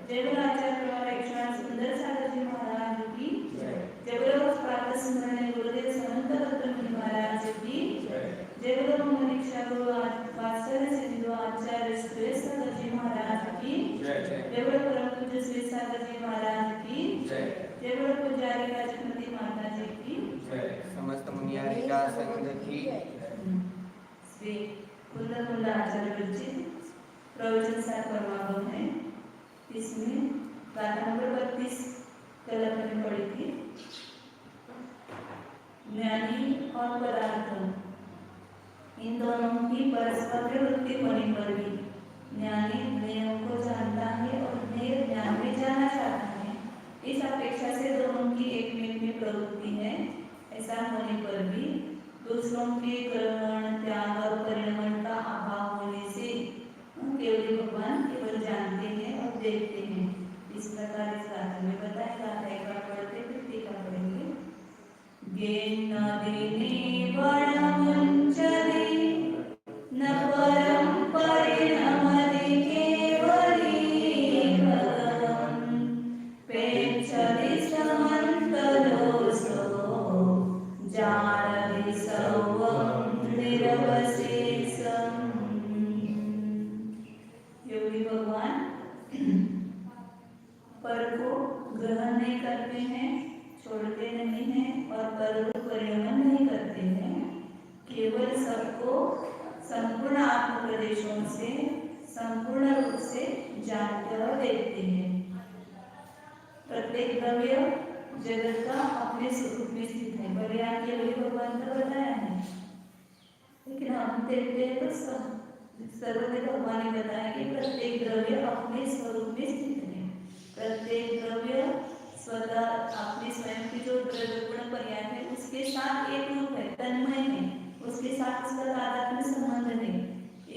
जय बोलो आचार्य प्रभाव एकनाथ सुंदर सागर जी महाराज की जय बोलो प्रातः स्मरण गुरुदेव समंत भक्त महाराज की जय बोलो मनीषा गुरु वात्सल्य सिंधु आचार्य श्रेष्ठ सागर जी महाराज की जय बोलो परम पूज्य श्री सागर जी महाराज की जय बोलो पुजारी राजमती माता जी की समस्त मुनियारिका संघ की श्री कुंदकुंड आचार्य विरचित प्रवचन सार परमागम है। इसमें गाथा नंबर 32 कल अपने पढ़ी थी। ज्ञानी और पदार्थ इन दोनों की परस्पर प्रवृत्ति होने पर भी ज्ञानी ज्ञेय को जानता है और ज्ञेय ज्ञान में जाना चाहता है। इस अपेक्षा से दोनों की एक में प्रवृत्ति है। ऐसा होने पर भी दूसरों के ग्रहण त्याग और परिणमन का अभाव होने से केवल भगवान केवल जानते हैं और देखते हैं। इस प्रकार इस गाथा में बताया गाथा एक बार पढ़ते फिर टीका पढ़ेंगे। ज्ञेन देने वर्णमुंचदे न परम परिणमदे केवली भगवन् पेक्षदे समन्तदोषो जानदे सर्वं निरवशेषम्। योगी भगवान पर को ग्रहण नहीं करते हैं, छोड़ते नहीं हैं और पर को परिणमन नहीं करते हैं। केवल सबको संपूर्ण आत्म प्रदेशों से संपूर्ण रूप से जानते और देखते हैं। प्रत्येक द्रव्य जगत का अपने स्वरूप में स्थित है। भले यहाँ योगी भगवान का बताया है, लेकिन हम देखते हैं तो सर्वदेव भगवान ने बताया कि प्रत्येक द्रव्य अपने स्वरूप में स्थित है। प्रत्येक द्रव्य स्वतः अपने स्वयं की जो द्रव्य गुण पर्याय है उसके साथ एक रूप है, तन्मय है, उसके साथ उसका तादात्म्य संबंध है।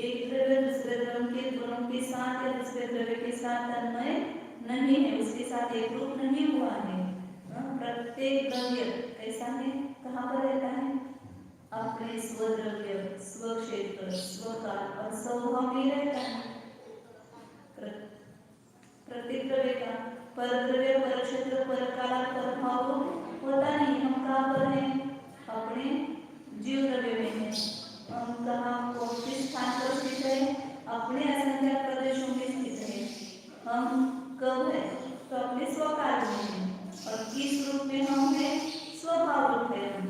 एक द्रव्य दूसरे द्रव्य के दोनों के साथ या दूसरे द्रव्य के साथ तन्मय नहीं है, उसके साथ एक रूप नहीं हुआ है। प्रत्येक द्रव्य कैसा है, कहाँ पर रहता है? अपने स्वद्रव्य, स्वक्षेत्र, स्वकाल और स्वभाव में रहता है। प्रत्येक द्रव्य का पर द्रव्य, पर क्षेत्र, पर काल, पर भाव होता नहीं। हम कहाँ पर हैं? अपने जीव द्रव्य में हैं। हम कहाँ किस स्थान पर स्थित है? अपने असंख्य प्रदेशों में स्थित है। हम कब है? तो अपने स्वकाल में हैं। और किस रूप में हम हैं? स्वभाव रूप है हम।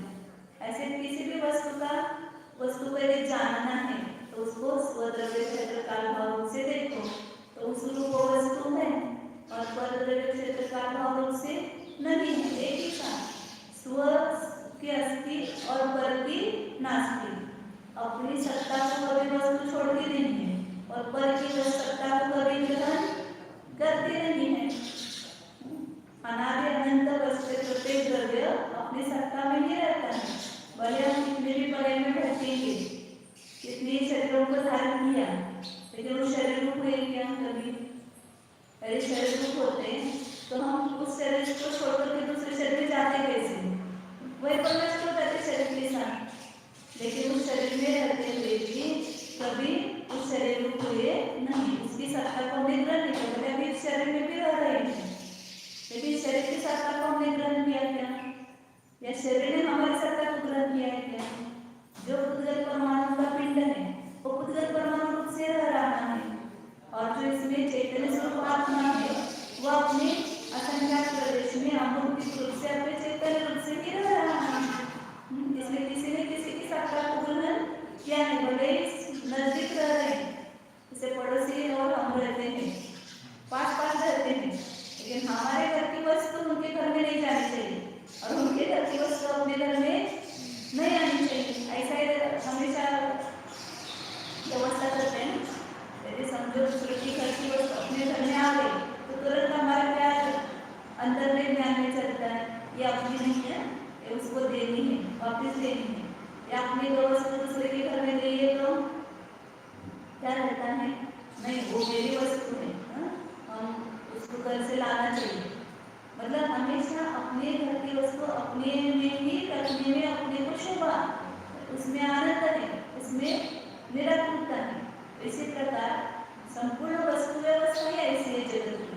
ऐसे किसी भी वस्तु को यदि जानना है तो उसको स्वद्रव्य क्षेत्र काल भाव रूप से देखो तो उस रूप वो वस्तु है, और परद्रव्य क्षेत्र काल भाव रूप से नहीं है। एक ही साथ स्व की अस्थि और पर की नास्ति। अपनी सत्ता को कभी वस्तु छोड़ती नहीं है और पर की सत्ता को कभी ग्रहण करती नहीं है। अनादि अनंत वस्तु प्रत्येक द्रव्य अपनी सत्ता में ही रहता है। भले हम कितने भी बड़े में भटकेंगे, कितने शरीरों को धारण किया, लेकिन वो शरीर रूप हुए क्या? कभी यदि शरीर रूप होते तो हम उस शरीर को छोड़कर के दूसरे शरीर में जाते कैसे? वही पर नष्ट हो जाते शरीर के साथ। लेकिन उस शरीर में रहते हुए भी कभी उस शरीर रूप हुए नहीं, उसकी सत्ता को हमने ग्रहण नहीं किया। अभी इस शरीर में भी रह रहे हैं, लेकिन शरीर की सत्ता को हमने ग्रहण किया क्या? या शरीर ने हमारी सत्ता को ग्रहण किया है क्या? जो पुद्गल परमाणु का पिंड है वो पुद्गल परमाणु रूप से रह रहा है, और जो इसमें चैतन्य स्वरूप आत्मा है वो अपने असंख्यात प्रदेश में अमूर्त रूप से अपने चैतन्य रूप से ही रह रहा है। इसलिए किसी ने किसी की सत्ता को ग्रहण किया है। भले नजदीक रह रहे हैं, जैसे पड़ोसी और हम रहते हैं, पास पास रहते हैं, लेकिन हमारे घर की वस्तु उनके घर में नहीं जानी चाहिए और उनके घर की वस्तु अपने घर में नहीं आनी चाहिए। ऐसा ही हमेशा व्यवस्था करते हैं। यदि समझो दूसरे की घर की वस्तु अपने घर में आ गई तो तुरंत हमारा प्यार अंदर में ध्यान में चलता है, ये अपनी नहीं है, ये उसको देनी है, वापिस देनी है। या अपनी दो वस्तु दूसरे के घर में गई है तो क्या रहता है? नहीं, वो मेरी वस्तु है, हम उसको घर से लाना चाहिए। मतलब हमेशा अपने घर की वस्तु अपने में ही रखने में अपने को शोभा, उसमें आनंद है, उसमें निरंतरता है। इसी प्रकार संपूर्ण वस्तु व्यवस्था ही ऐसी है जगत की।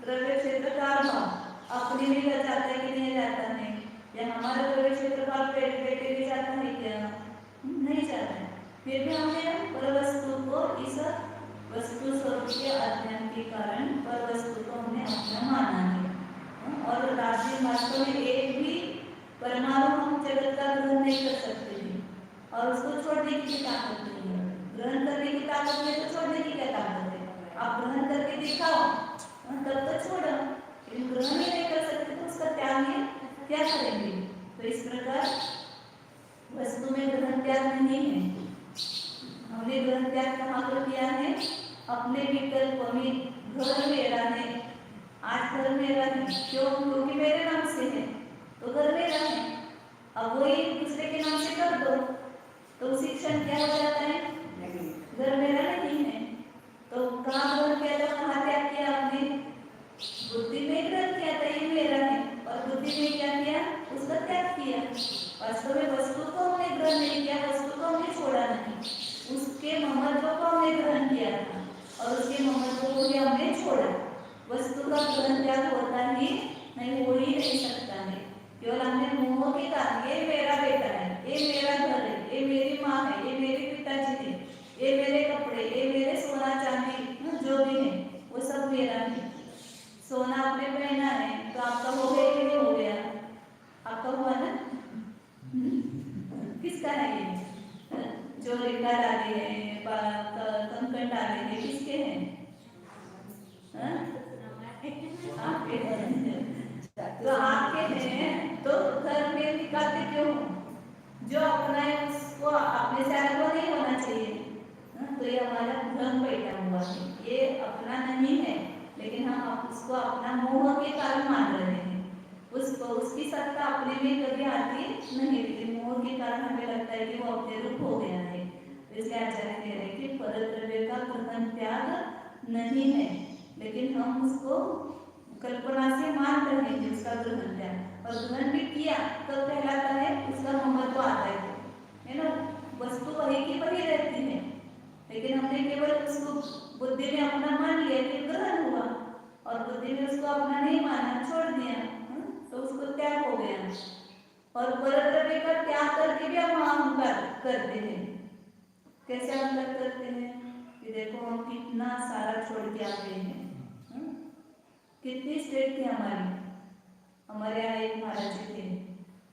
द्रव्य क्षेत्र का अभाव अपने भी लग जाता है कि नहीं जाता है, या हमारा द्रव्य क्षेत्र का बेटे भी जाता है क्या? नहीं जाता है। फिर भी हमने पर वस्तु को इस वस्तु स्वरूप के अध्ययन के कारण पर वस्तु को हमने अपना माना है। और राशि वास्तव में एक भी परमाणु हम जगत का ग्रहण नहीं कर सकते थे, और उसको छोड़ने की ताकत नहीं है। ग्रहण करने की ताकत है तो छोड़ने की क्या ताकत है? आप ग्रहण करके दिखाओ तब तो छोड़ो, लेकिन ग्रहण ही नहीं कर सकते तो उसका त्याग है क्या करेंगे? तो इस प्रकार वस्तु में ग्रहण त्याग नहीं है। हमने ग्रहण त्याग कहाँ पर किया है? अपने विकल्प में घर मेरा है, आज घर मेरा है, क्यों? क्योंकि मेरे नाम से है तो घर मेरा है। अब वही दूसरे के नाम से कर दो तो उसी क्षण क्या हो जाता है? घर मेरा नहीं है। तो कहाँ ग्रहण किया था, कहाँ त्याग किया आपने? बुद्धि में ग्रहण किया था ये मेरा है, और बुद्धि में क्या किया? उसका त्याग किया। वास्तव में वस्तु को हमने ग्रहण नहीं किया, वस्तु को हमने छोड़ा नहीं, उसके महत्व को हमने ग्रहण किया था और उसके महत्व को भी हमने छोड़ा। वस्तु का ग्रहण त्याग होता ही नहीं, हो ही नहीं सकता है। केवल हमने मोह के कारण ये मेरा बेटा है, ये मेरा घर है, ये मेरी माँ है, ये मेरे पिताजी है, ये मेरे कपड़े, ये मेरे सोना चांदी जो भी है वो सब मेरा है। सोना आपने पहना है तो आपका हो गया कि नहीं हो गया? आपका हुआ ना? किसका है ये? जो रिक्का डाले हैं, कंकड़ डाले हैं, किसके हैं? आपके हैं। तो आपके हैं तो घर में निकालते क्यों? जो अपना है उसको अपने से अलग नहीं होना चाहिए। तो ये हमारा भ्रम बैठा हुआ है, ये अपना नहीं है, लेकिन हम उसको अपना मोह के कारण मान रहे हैं। उसको उसकी सत्ता अपने में कभी आती नहीं, लेकिन मोह के कारण हमें लगता है कि वो अपने रूप हो गया है। इसलिए आचार्य कह रहे हैं कि परद्रव्य का ग्रहण त्याग नहीं है, लेकिन हम उसको कल्पना से मान रहे हैं उसका ग्रहण त्याग, और ग्रहण भी किया तब कहलाता है उसका महत्व आता है ना? वस्तु वही की वही रहती है, लेकिन हमने केवल उसको बुद्धि में अपना मान लिया कि ग्रहण हुआ, और बुद्धि में उसको अपना नहीं माना, छोड़ दिया, तो उसको त्याग हो गया। और परद्रव्य का त्याग करके भी हम अहंकार करते हैं। कैसे अहंकार करते हैं कि देखो हम कितना सारा छोड़ के आते हैं, कितनी स्टेट थी हमारी। हमारे यहाँ एक महाराज जी थे,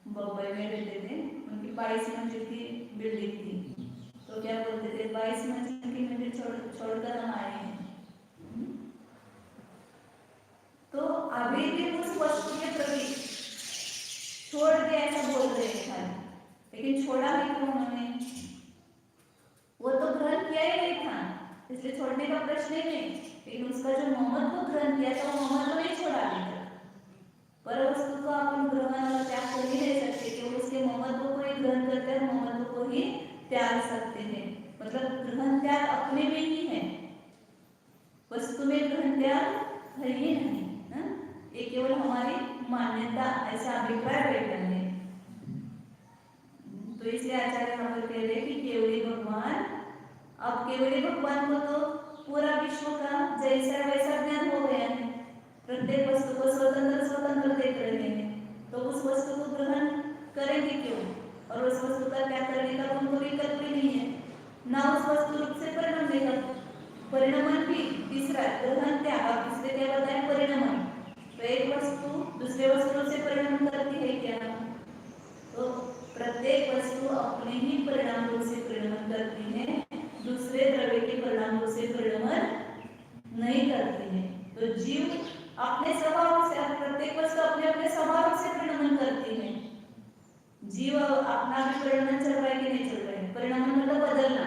बम्बई में रहते थे, उनकी 22 मंजिल की बिल्डिंग थी। तो क्या बोलते थे, 22 मंजिल की मंजिल छोड़कर हम आए हैं। तो अभी भी उस वस्तु के प्रति छोड़ दिया ऐसा बोल रहे हैं, लेकिन छोड़ा भी क्यों उन्होंने? वो तो ग्रहण किया ही नहीं था, इसलिए छोड़ने का प्रश्न ही नहीं, लेकिन उसका जो मोहम्मद को ग्रहण किया था वो मोहम्मद को नहीं छोड़ा अभी तक। पर वस्तु को अपन ग्रहण और त्याग कर ही नहीं सकते, क्योंकि उसके मोहम्मद को ही ग्रहण करते हैं, मोहम्मद को ही त्याग सकते हैं। मतलब ग्रहण त्याग अपने में ही है, वस्तु में ग्रहण त्याग है ही नहीं। ये केवल हमारी मान्यता, ऐसा अभिप्राय बैठा है। तो इसलिए आचार्य यहाँ पर कह रहे हैं कि केवली भगवान, अब केवली भगवान को तो पूरा विश्व का जैसा वैसा ज्ञान हो गया है, प्रत्येक वस्तु को स्वतंत्र स्वतंत्र देख रहे हैं, तो उस वस्तु को ग्रहण करेंगे क्यों? और उस वस्तु का त्याग करने का उनको विकल्प भी नहीं है, ना उस वस्तु रूप से परिणाम देगा। परिणामन भी तीसरा ग्रहण त्याग, और दूसरे क्या बताए? परिणामन। तो एक वस्तु दूसरे वस्तु से परिणाम करती है क्या? तो प्रत्येक वस्तु अपने ही परिणाम रूप से परिणाम करती है, दूसरे द्रव्य के परिणाम रूप से परिणाम नहीं करती है। तो जीव अपने स्वभाव से, प्रत्येक वस्तु अपने अपने स्वभाव से परिणाम करती है। जीव अपना भी परिणाम चल रहा है कि नहीं चल रहा है? परिणाम मतलब बदलना।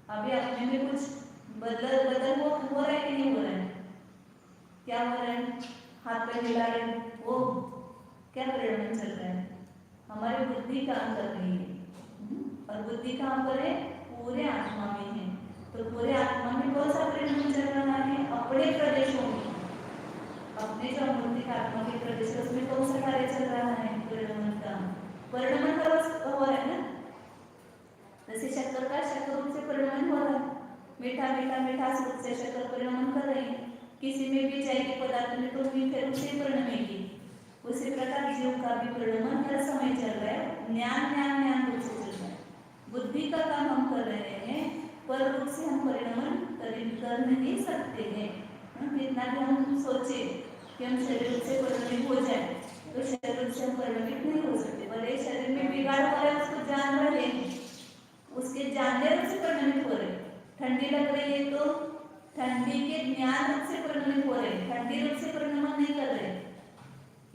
अभी अपने में कुछ बदल हो रहा है कि नहीं हो रहा है? क्या हो रहा है? हाथ पे हिला रहे हैं, वो क्या परिणाम चल रहा है? हमारी बुद्धि काम कर रही है, और बुद्धि काम करे पूरे आत्मा में है। तो पूरे आत्मा में कौन सा परिणाम चल रहा है? अपने प्रदेशों में, अपने जो अमूर्तिक आत्मा के प्रदेश है उसमें कौन सा कार्य चल रहा है? परिणाम का हो रहा है ना? जैसे शक्कर का शक्कर रूप से परिणाम हो रहा है, मीठा मीठा मीठा रूप से शक्कर परिणाम कर रही है, किसी में भी जाएगी पदार्थ में तो भी फिर उसे परिणमेगी। उसी प्रकार जीव का भी परिणमन हर समय चल रहा है। ज्ञान ज्ञान ज्ञान रूप से चल रहा है। बुद्धि का काम हम कर रहे हैं, पर रूप से हम परिणमन कर नहीं सकते हैं। कितना भी हम सोचे कि हम शरीर से परिणमित हो जाए, तो शरीर से हम परिणमित नहीं हो सकते। भले शरीर में बिगाड़ हो रहा है, उसको जान रहे हैं, उसके जानने रूप से परिणमित हो रहे। ठंडी लग रही है तो ठंडी के ज्ञान रूप से परिणमित हो रहे, ठंडी रूप से परिणमन नहीं कर रहे।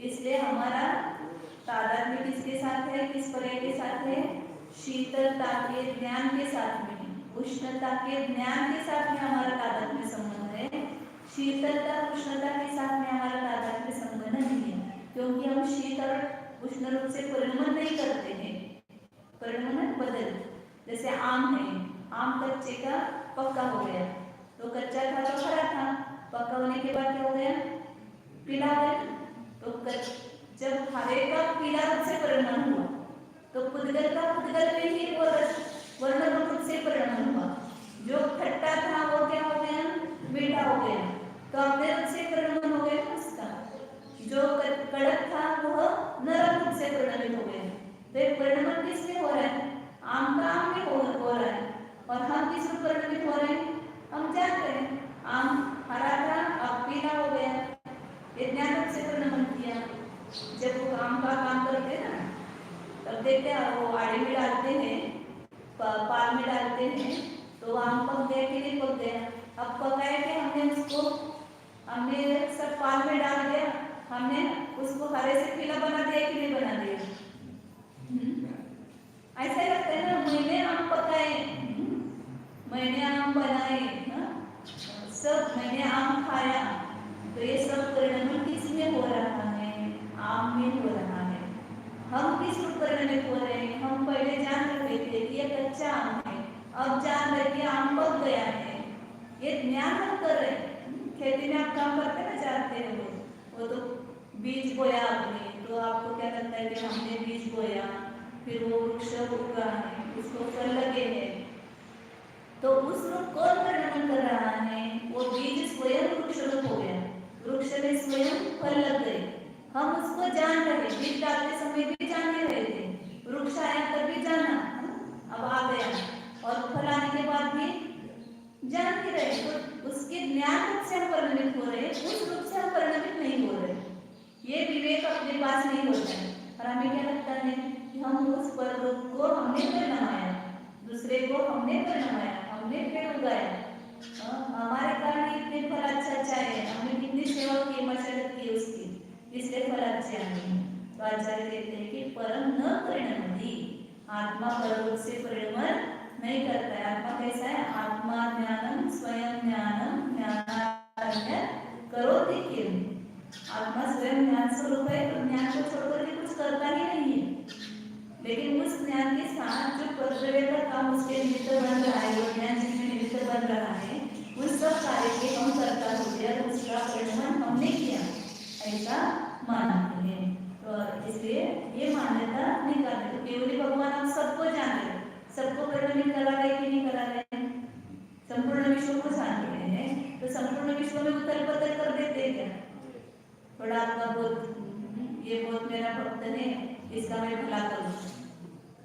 इसलिए हमारा तादात्म्य किसके साथ है, किस पर्याय के साथ है? शीतलता के ज्ञान के साथ में, उष्णता के ज्ञान के साथ में हमारा तादात्म्य संबंध है। शीतलता उष्णता के साथ में हमारा तादात्म्य संबंध नहीं है, क्योंकि हम शीत और उष्ण रूप से परिणमन नहीं करते हैं। परिणमन बदल, जैसे आम है, आम कच्चे का पक्का हो गया, तो कच्चा था तो खरा था, पक्का होने के बाद क्या हो गया? पीला हो गया। तो जब हरे का पीला रूप से परिणमन हुआ, तो पुद्गल का पुद्गल में ही वर्ण रूप से परिणमन हुआ। जो खट्टा था वो क्या हो गया? मीठा हो गया, तो अपने रूप से परिणमन हो गया उसका। जो कड़क था वह नरम रूप से परिणमित हो गया। तो परिणमन किसमें हो रहा है? आम का आम में हो रहा है। और हम किस रूप परिणमित हो रहे हैं? हम जानते हैं आम हरा था, अब पीला हो गया, ये ज्ञान रूप से परिणमन किया। जब वो आम का काम करते हैं ना, तब देखते हैं वो आड़े में डालते हैं, पाल में डालते हैं, तो आम पक गया कि नहीं पक गया। अब पकाया कि हमने सब पाल में डाल दिया, हमने उसको हरे से पीला बना दिया कि नहीं बना दिया? ऐसा लगता है ना, मैंने आम पकाए, मैंने आम बनाए, सब मैंने आम खाया, तो ये सब परिणमन किसमें हो रहा है? आम में हो रहा है। हम किस रूप परिणमित हो रहे हैं? हम पहले जान रहे थे कि ये कच्चा आम है, अब जान रहे कि आम पक गया है। ये ज्ञान हम कर रहे हैं। खेती में आप काम करते ना, जानते हैं वो तो बीज बोया आपने, तो आपको क्या लगता है कि हमने बीज बोया, फिर वो वृक्ष उगा है, उसको फल लगे हैं, तो उस रूप कौन परिणमन कर रहा है? वो बीज स्वयं वृक्ष रूप हो गया, वृक्ष में स्वयं फल लग गए। हम उसको जान रहे, बीज डालते समय भी जान रहे थे, वृक्ष आया तब भी जाना, अब आ गया, और फल आने के बाद भी जान के रहे। तो उसके ज्ञान रूप से हम परिणमित हो रहे, उस रूप से हम परिणमित नहीं हो रहे। ये विवेक अपने पास नहीं होता है। और हमें क्या लगता है कि हम उस पर रूप को हमने परिणमाया, दूसरे को हमने परिणमाया, हमने पेड़ उगाया, हमारे कारण इतने फल अच्छा है, हमने कितनी सेवा की, मशक्कत की उसकी, इसलिए फल अच्छे आए। तो आचार्य कहते हैं कि परम न परिणमति, आत्मा पर रूप से परिणमन नहीं करता है। आत्मा कैसा है? आत्मा ज्ञानम स्वयं ज्ञानम ज्ञानान्य करोति किम। आत्मा स्वयं ज्ञान स्वरूप है, तो ज्ञान को छोड़कर के कुछ करता ही नहीं है। लेकिन उस ज्ञान के साथ जो कर्तव्य का काम उसके निमित्त बन रहा है, वो ज्ञान जिसमें निमित्त बन रहा है, उस सब कार्य के हम करता होते हैं, उसका परिणमन हमने किया, ऐसा मानते हैं। तो इसलिए ये मान्यता नहीं करते। तो केवल भगवान हम सबको जान रहे, सबको परिणमित करा रहे कि नहीं करा रहे? संपूर्ण विश्व को जान रहे हैं, तो संपूर्ण विश्व में उथल पुथल कर देते हैं क्या? थोड़ा आपका बोध, ये बोध मेरा भक्त है, इसका मैं भला करूँ,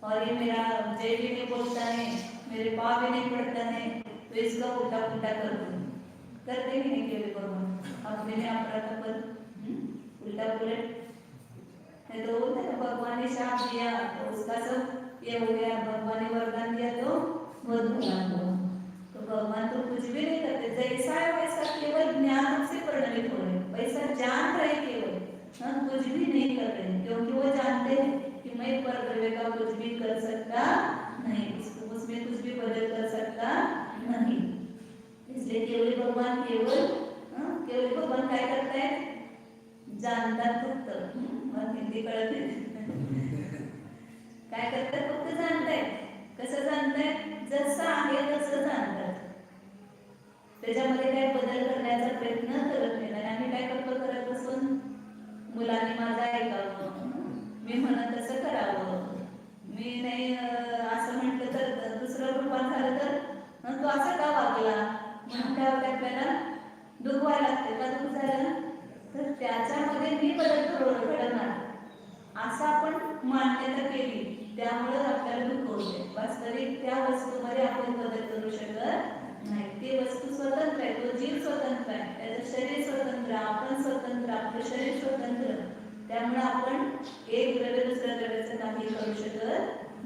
और ये मेरा जय भी नहीं बोलता है, मेरे पाँव भी नहीं पड़ता है, तो इसका उल्टा पुल्टा कर दूँ। करते ही नहीं केवल भगवान अपने में अपराध पर उल्टा पुलट है। तो बोलते हैं भगवान ने शाप दिया तो उसका सब ये हो गया, भगवान ने वरदान दिया तो बहुत भला हुआ। तो भगवान तो कुछ भी नहीं करते, जैसा है वैसा केवल ज्ञान से परिणमित हो रहे, वैसा जान रहे केवल, कुछ भी नहीं कर रहे, क्योंकि वो जानते हैं कि मैं परद्रव्य का कुछ भी कर सकता नहीं, उसमें कुछ भी बदल कर सकता नहीं। इसलिए केवल भगवान केवल भगवान काय करता है? जानतात फक्त, मग हिंदी कळत काय करतात? फक्त जाणतायत. कसं जाणतायत? जसं आहे तसं जाणतात, त्याच्यामध्ये काय बदल करण्याचा प्रयत्न करत नाही. आणि आम्ही काय करतो? करत बसून मुलांनी माझं ऐकावं, मी म्हणत तसं करावं, मी नाही असं म्हटलं तर दुसरं रूपात झालं तर तो असा का वागला म्हणून काय होतं आपल्याला दुखवायला लागते का दुःख झालं तर त्याच्यामध्ये मी बदल घडवणार असं आपण मान्यता केली त्यामुळे आपल्याला दुःख होते. वास्तविक त्या वस्तूमध्ये आपण बदल करू शकत नाही. ती वस्तू स्वतंत्र आहे, तो जीव स्वतंत्र आहे, त्याचं शरीर स्वतंत्र, आपण स्वतंत्र, आपलं शरीर स्वतंत्र. त्यामुळे आपण एक द्रव्य दुसऱ्या द्रव्याचं नाही करू शकत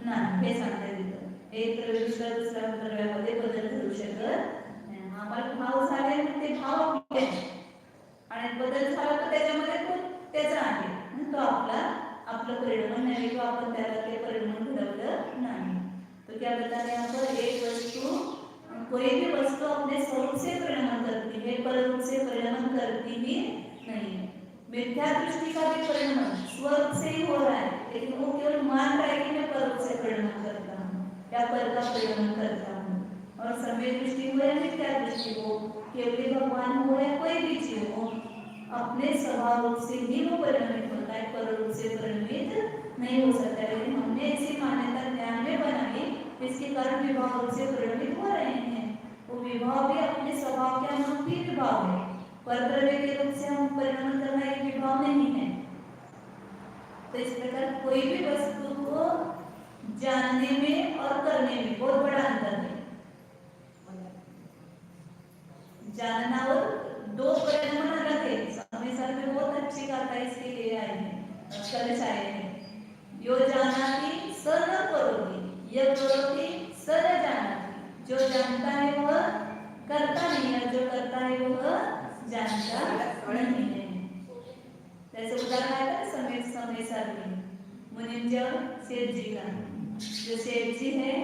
नाही हे सांगता तिथं. एक द्रव्य दुसऱ्या द्रव्यामध्ये बदल करू शकत नाही. आम्हाला भाव झाले ते भाव आपले आणि बदल झाला तर त्याच्यामध्ये तो त्याचा आहे, तो आपलं परिणाम नाही, तो आपण त्याला ते परिणाम घडवलं नाही. तो क्या बताते हैं यहाँ पर एक वस्तु कोई भी वस्तु अपने स्वरूप से परिणाम करती है पर रूप से परिणाम करती ही नहीं है. मिथ्या दृष्टि का भी परिणाम स्वरूप से ही हो रहा है लेकिन वो केवल मान रहा है कि मैं पर रूप से परिणाम करता हूँ या पर का परिणाम करता हूँ. और समय दृष्टि हो या मिथ्या दृष्टि हो, केवल भगवान हो या कोई भी जीव हो, अपने स्वभाव रूप से ही वो परिणमित होता है, पर रूप से परिणमित नहीं हो सकता. लेकिन हमने ऐसी मान्यता ज्ञान में बनाई इसके कारण विभाव रूप से परिणमित हो रहे हैं. वो विभाव भी अपने स्वभाव के अनुरूप ही विभाव है, पर द्रव्य के रूप से हम परिणाम करना एक विभाव नहीं है. तो इस प्रकार कोई भी वस्तु को जानने में और करने में बहुत बड़ा अंतर है. जानना और दो परिणाम अलग है. समय सर में बहुत अच्छी गाथा इसके लिए आए हैं, कल आए हैं. यो जानाति स न करोति, यह करोति स न जानाति. जो जानता है वह करता नहीं है, जो करता है वह जानता नहीं है. जैसे उदाहरण आया था समय सर में मुनिम सेठ जी का. जो सेठ जी है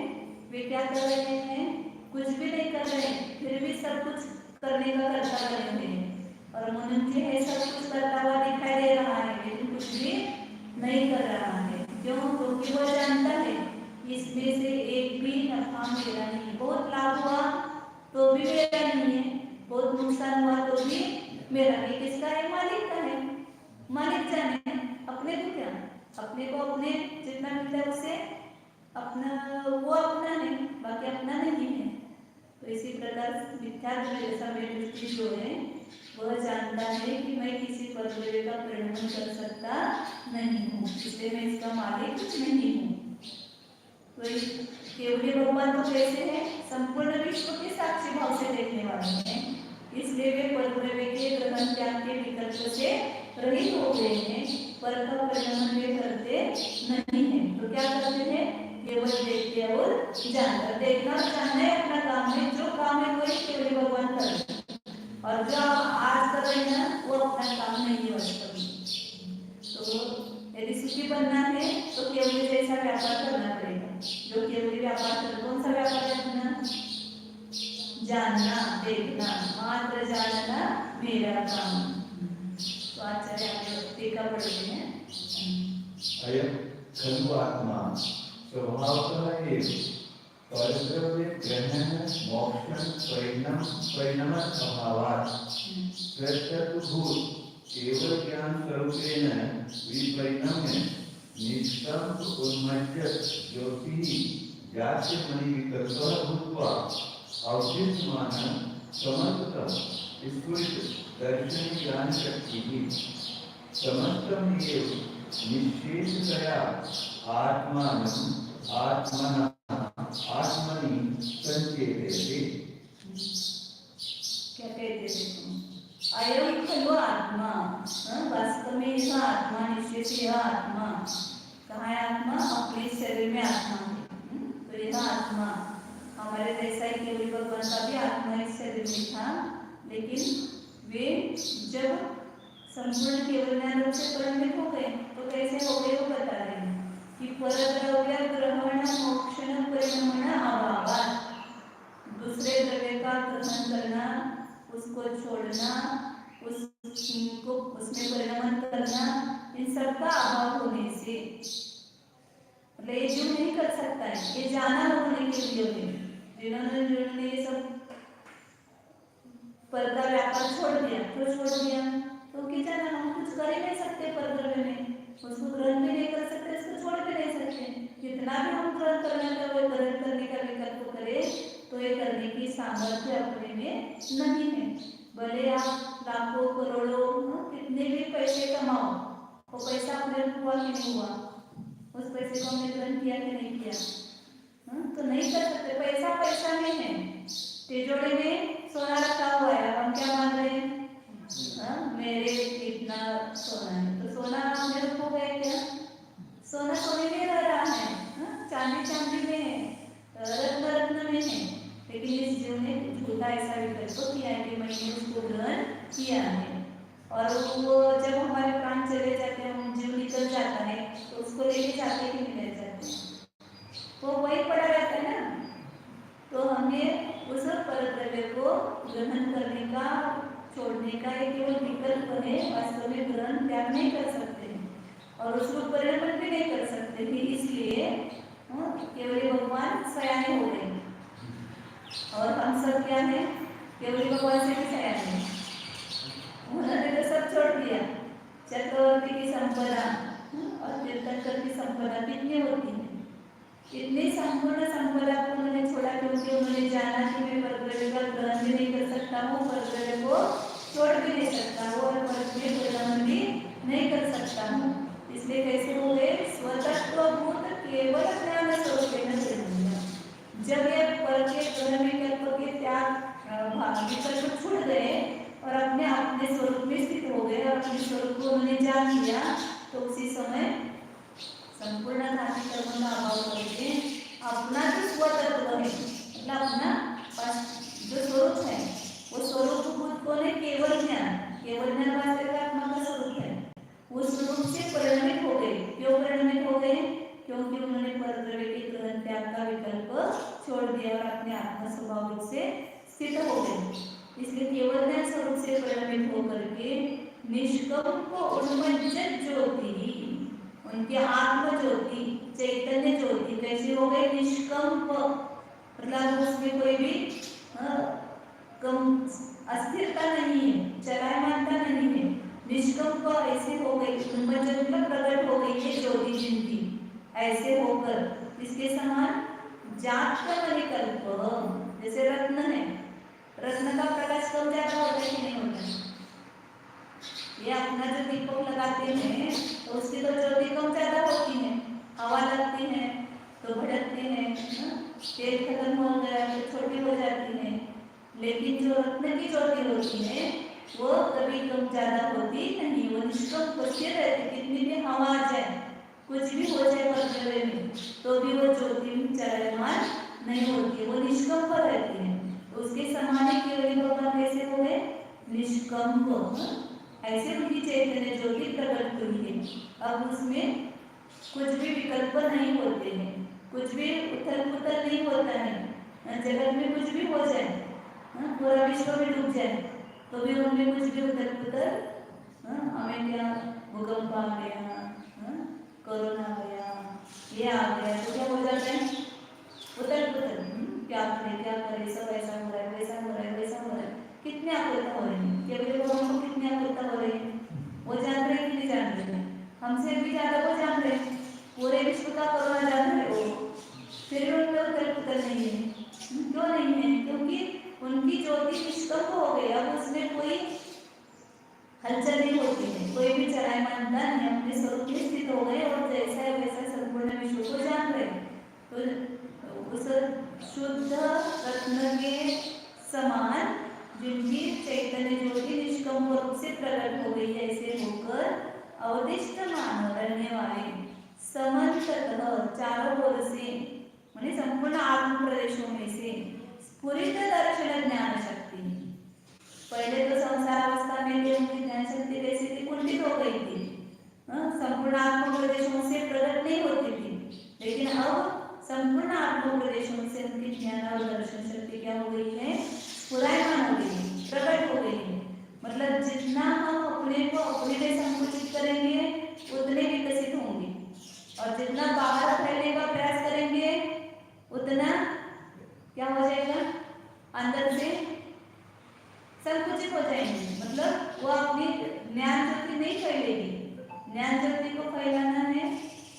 वे क्या कर रहे हैं, कुछ भी नहीं कर रहे हैं फिर भी सब कुछ करने का करता रहे हैं. और मुनिम जी है सब कुछ करता हुआ दिखाई दे रहा है लेकिन कुछ भी नहीं कर रहा है. क्यों? क्योंकि वह जानता है इसमें से एक भी नफा मेरा नहीं. बहुत लाभ हुआ तो भी मेरा नहीं है, बहुत नुकसान हुआ तो भी मेरा नहीं. किसका है? मालिक का है. मालिक जाने अपने को क्या, अपने को अपने जितना मिलता है उससे अपना वो अपना नहीं, बाकी अपना नहीं है. तो इसी प्रकार मिथ्या दृष्टि जो है वह जानता है कि मैं किसी परद्रव्य का परिणाम कर सकता नहीं हूँ, इसलिए मैं इसका मालिक नहीं हूँ. तो केवली भगवान तो कैसे है? संपूर्ण विश्व के साक्षी भाव से देखने वाले हैं, इसलिए वे परद्रव्य के ग्रहण त्याग के विकल्प से रहित हो गए हैं, पर का परिणाम वे करते नहीं है. तो क्या करते हैं? केवल देखते और जानकर. देखना जानना है अपना काम है, जो काम है वही केवल भगवान करते हैं. और जो आप आज कर रहे हैं वो अपना काम नहीं है वास्तव में. तो यदि सुखी बनना है तो केवल जैसा व्यापार करना पड़ेगा. जो केवल व्यापार कर, कौन सा व्यापार करना? जानना, देखना, मात्र जानना मेरा काम. तो आचार्य आप टीका पढ़ते हैं. अयम खलु आत्मा स्वभावतः एव परद्रव्य ग्रहण मोक्षण परिणाम अभावात् स्वतःभूत केवल ज्ञान स्वरूपेण विपरिणम्य निष्ठं उन्मज्य ज्योतिः जास्य मणि विकल्पः भूत्वा अवशिष्यमान समस्तः स्फुरित दर्शन ज्ञान शक्तिः समस्तम् एव निश्चेषतया आत्मानं आत्मनि संचेतते. क्या कहते थे? अयम खलु आत्मा. वास्तव में यह आत्मा, निश्चय से यह आत्मा. कहाँ है आत्मा? अपने शरीर में आत्मा है. तो यह आत्मा हमारे जैसा ही केवल भगवान का भी आत्मा इस शरीर में था, लेकिन वे जब संपूर्ण केवल ज्ञान रूप से परिणमित हो गए तो कैसे हो गए वो बता रहे हैं कि परद्रव्य ग्रहण मोक्षण परिणाम अभावात्. दूसरे द्रव्य का ग्रहण करना, उसको छोड़ना, उसको उसमें परिणाम करना, इन सब का अभाव होने से ये जो नहीं कर सकता है. ये जाना होने के लिए जिन्होंने ये सब पर का व्यापार छोड़ दिया तो कि जाना हम कुछ कर ही नहीं सकते. परद्रव्य में उसको ग्रहण भी नहीं कर सकते, उसको छोड़ भी नहीं सकते. जितना भी हम ग्रहण करने का वो ग्रहण करने का विकल्प करे तो ये करने की सामर्थ्य अपने में नहीं है. भले आप लाखों करोड़ों कितने भी पैसे कमाओ, वो पैसा अपने हुआ कि नहीं हुआ, उस पैसे को हमने ग्रहण किया कि नहीं किया, तो नहीं कर सकते। पैसा पैसा में है, तिजोरी में सोना रखा हुआ है, हम क्या मान रहे हैं, मेरे इतना सोना है, तो सोना मेरे को है क्या, सोना सोने में रह रहा है, चांदी चांदी में है, रत्न रत्न में है। लेकिन इस जीव ने झूठा ऐसा विकल्प किया है कि मैंने उसको ग्रहण किया है, और वो जब हमारे प्राण चले जाते हैं, हम जीव निकल जाता है, तो उसको लेके जाते कि नहीं ले जाते, वो वही पड़ा रहता है ना। तो हमें उस परद्रव्य को ग्रहण करने का छोड़ने का एक केवल विकल्प है, वास्तव में ग्रहण त्याग नहीं कर सकते हैं और उसको परिवर्तन भी नहीं कर सकते थे। इसलिए केवल भगवान सयाने हो गए और हम सब क्या है, केवल भगवान से भी सयाने हैं। उन्होंने तो सब छोड़ दिया, चक्रवर्ती की संपदा और तीर्थंकर की संपदा कितनी होती है, इतनी संपूर्ण संपदा को उन्होंने छोड़ा, क्योंकि उन्होंने जाना कि मैं परद्रव्य का ग्रहण भी नहीं कर सकता हूँ, परद्रव्य को छोड़ भी नहीं सकता हूँ और परद्रव्य को ग्रहण भी नहीं कर सकता हूँ। इसलिए कैसे हो गए, स्वतत्वभूत केवल ज्ञान स्वरूप जब ये पर के ग्रहण विकल्प के त्याग विकल्प छूट गए और अपने स्वरूप में स्थित हो गए और अपने स्वरूप को उन्होंने जान लिया, तो उसी समय संपूर्ण धार्मिक कर्म का अभाव करके अपना जो स्वतत्व है, मतलब अपना जो स्वरूप है, वो स्वरूप खुद को ने केवल ज्ञान वास्तविक आत्मा का स्वरूप है, उस स्वरूप से परिणमित हो गए। क्यों परिणमित हो गए, क्योंकि उन्होंने परद्रव्य के ग्रहण त्याग का विकल्प छोड़ दिया और अपने आत्म स्वभाव से स्थित हो गए। इसलिए केवल ज्ञान स्वरूप से परिणमित होकर के निष्कंप उन्मज्जन ज्योति, उनकी आत्म ज्योति चैतन्य ज्योति कैसी हो गई, निष्कंप, मतलब उसमें कोई भी अस्थिरता नहीं है, चलायमानता नहीं है, निष्कंप ऐसे हो गई, उन्मज्जन में प्रकट हो गई है ज्योति जिनकी, ऐसे होकर इसके समान जात का विकल्प, जैसे रत्न है, रत्न का प्रकाश कम ज्यादा होता है कि नहीं होता है, ये अपना जो दीपक लगाते हैं तो उसकी तो ज्योति कम ज्यादा होती है, हवा लगती है तो भड़कते हैं, तेल खत्म हो गया तो छोटी हो जाती है, लेकिन जो रत्न की ज्योति होती है वो कभी कम ज्यादा होती नहीं, वो निष्कंप स्थिर रहती, कितनी भी हवा आ जाए, कुछ भी हो जाए परद्रव्य में, तो भी वो ज्योति चलमान नहीं होती, वो निष्कंप रहती है। तो उसके समान ही केवल भगवान कैसे हो गए, निष्कंप, ऐसे उनकी चैतन्य ज्योति प्रकट हुई है। अब उसमें कुछ भी विकल्प नहीं होते हैं, कुछ भी उथल पुथल नहीं होता है, जगत में कुछ भी हो जाए, पूरा विश्व में डूब जाए, तो भी उनमें कुछ भी उथल पुथल, हमें क्या भूकंप आ गया, कोरोना आ गया, ये आ गया, तो क्या हो जाता है, उथल पुथल, क्या करें, सब ऐसा हो रहा है, वैसा हो रहा है, वैसा हो रहा है, कितने आकुलता हो रही है, केवल भगवान को कितनी आकुलता हो रही है, वो जान रहे कि नहीं जान रहे, हमसे भी ज्यादा वो जान रहे, पूरे विश्व का कोरोना जान रहे वो, फिर उनमें उथल पुथल नहीं है, क्यों नहीं है, क्योंकि उनकी ज्योति निष्कंप हो गई, अब उसमें कोई हलचल नहीं होती है, कोई भी चलायमानता नहीं, अपने स्वरूप में स्थित हो गए और जैसा है वैसा संपूर्ण विश्व को जान रहे। तो उस शुद्ध रत्न के समान जिनकी चैतन्य ज्योति निष्कंप रूप से प्रकट हो गई, ऐसे होकर अवदिष्ट मान रहने वाले समन्ततः चारों ओर से, माने संपूर्ण आत्म प्रदेशों में से स्फुरित दर्शन ज्ञान शक्ति, पहले तो संसार अवस्था में उनकी ज्ञान शक्ति कैसी थी, कुंठित हो गई थी, संपूर्ण आत्म प्रदेशों से प्रकट नहीं होती थी, लेकिन अब संपूर्ण आत्म प्रदेशों से उनकी ज्ञान और दर्शन शक्ति क्या हो गई है, स्फुरायमान हो गई है, प्रकट हो गई है। मतलब जितना हम अपने को अपने लिए संकुचित करेंगे उतने विकसित होंगे, और जितना बाहर फैलने का प्रयास करेंगे उतना क्या हो जाएगा, अंदर से संकुचित हो जाएंगे, मतलब वो अपनी ज्ञान ज्योति नहीं फैलेगी। ज्ञान ज्योति को फैलाना है